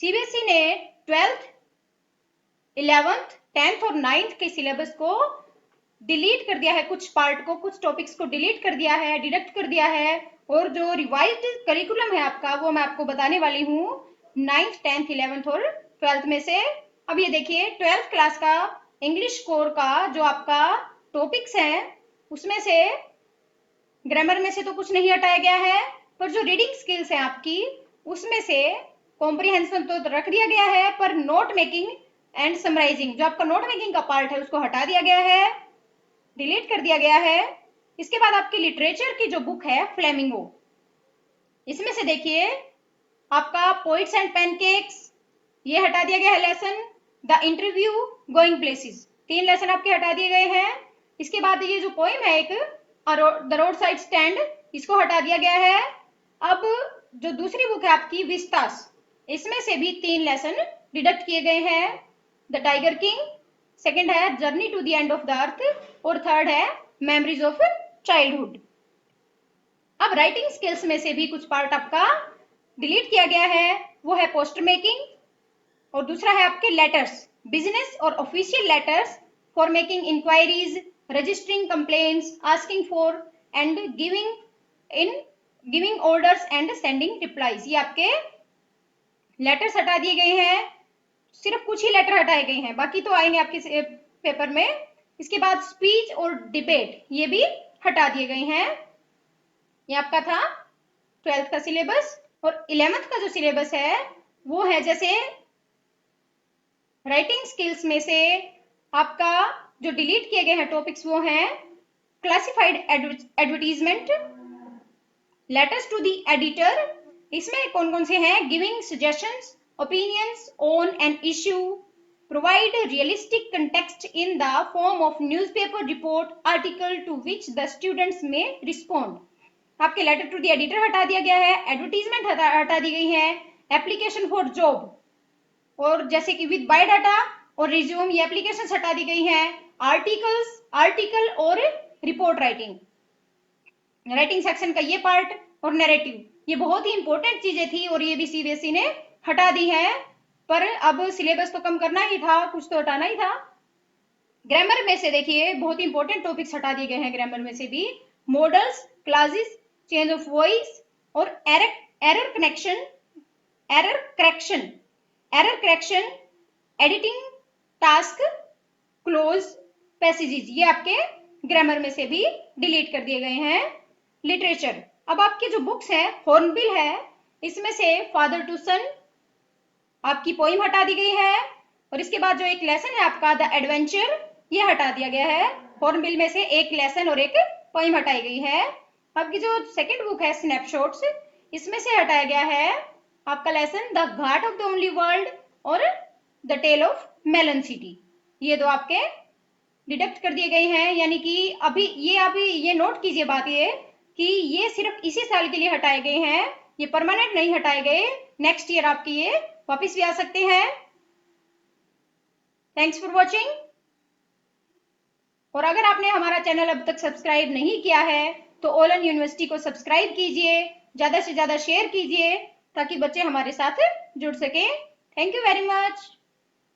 CBSE ने 12th, 11th, 10th और 9th के सिलेबस को डिलीट कर दिया है, कुछ पार्ट को, कुछ टॉपिक्स को डिलीट कर दिया है, डिडक्ट कर दिया है, और जो रिवाइज्ड करिकुलम है आपका वो मैं आपको बताने वाली हूँ 9th, 10th, 11th और 12th में से। अब ये देखिए 12th क्लास का इंग्लिश कोर का जो आपका टॉपिक्स हैं उसमें से ग्रामर में से तो कुछ नहीं हटाया गया है, पर जो रीडिंग स्किल्स है आपकी उसमें से कॉम्प्रिहेंशन तो रख दिया गया है, पर नोट मेकिंग एंड समराइजिंग जो आपका नोट मेकिंग का पार्ट है उसको हटा दिया गया है, डिलीट कर दिया गया है। इसके बाद आपकी लिटरेचर की जो बुक है फ्लेमिंगो, इसमें से देखिए आपका पोइट्स एंड पैनकेक्स ये हटा दिया गया है lesson, the interview, going places, 3 lesson आपके हटा दिए गए हैं। इसके बाद ये जो पोइम है एक द रोड साइड स्टैंड, इसको हटा दिया गया है। अब जो दूसरी बुक है आपकी विस्तास, इसमें से भी 3 लेसन डिडक्ट किए गए हैं, द टाइगर किंग, सेकंड है journey to the end of the earth और थर्ड है मेमोरीज ऑफ चाइल्डहुड। अब राइटिंग स्किल्स में से भी कुछ पार्ट आपका डिलीट किया गया है, वो है पोस्टर मेकिंग और दूसरा है आपके लेटर्स, बिजनेस और official letters for making inquiries, registering complaints, asking for and giving orders and sending replies. ये आपके लेटर्स हटा दिए गए हैं, सिर्फ कुछ ही लेटर हटाए गए हैं, बाकी तो आएंगे आपके पेपर में। इसके बाद स्पीच और डिबेट ये भी हटा दिए गए हैं। ये आपका था 12th का सिलेबस। और 11th का जो सिलेबस है वो है, जैसे राइटिंग स्किल्स में से आपका जो डिलीट किए गए हैं टॉपिक्स वो हैं classified advertisement, letters to the editor, इसमें कौन कौन से हैं, giving suggestions, opinions on an issue, provide realistic context in the form of newspaper report article to which the students में रिस्पॉन्ड। आपके लेटर टू द एडिटर हटा दिया गया है, एडवर्टीजमेंट हटा दी गई है, एप्लीकेशन फॉर जॉब और जैसे कि विद बायोडाटा और रिज्यूम ये एप्लीकेशंस हटा दी गई हैं, आर्टिकल और रिपोर्ट राइटिंग सेक्शन का ये पार्ट और नैरेटिव, ये बहुत ही इंपॉर्टेंट चीजें थी और ये भी सीबीएसई ने हटा दी है। पर अब सिलेबस तो कम करना ही था, कुछ तो हटाना ही था। ग्रामर में से देखिए बहुत इंपॉर्टेंट टॉपिक्स हटा दिए गए हैं ग्रामर में से भी, modals, clauses, change of voice और error correction, editing task, cloze passages, ये आपके ग्रामर में से भी डिलीट कर दिए गए हैं। लिटरेचर, अब आपकी जो बुक्स है हॉर्नबिल है, इसमें से फादर टू सन आपकी पोइम हटा दी गई है, और इसके बाद जो एक लेसन है आपका द एडवेंचर ये हटा दिया गया है। हॉर्नबिल में से एक लेसन और एक पोइम हटाई गई है। आपकी जो सेकंड बुक है स्नैपशॉट्स, इसमें से हटाया गया है आपका lesson the ghat of the only world और the tale of melon city, ये दो आपके डिडक्ट कर दिए गए हैं। यानी कि अभी ये नोट कीजिए बात ये कि ये सिर्फ इसी साल के लिए हटाए गए हैं, ये परमानेंट नहीं हटाए गए, नेक्स्ट ईयर आपकी ये वापस भी आ सकते हैं। Thanks for watching. और अगर आपने हमारा चैनल अब तक सब्सक्राइब नहीं किया है तो ओलन यूनिवर्सिटी को सब्सक्राइब कीजिए, ज्यादा से ज्यादा शेयर कीजिए ताकि बच्चे हमारे साथ जुड़ सके। Thank you very much.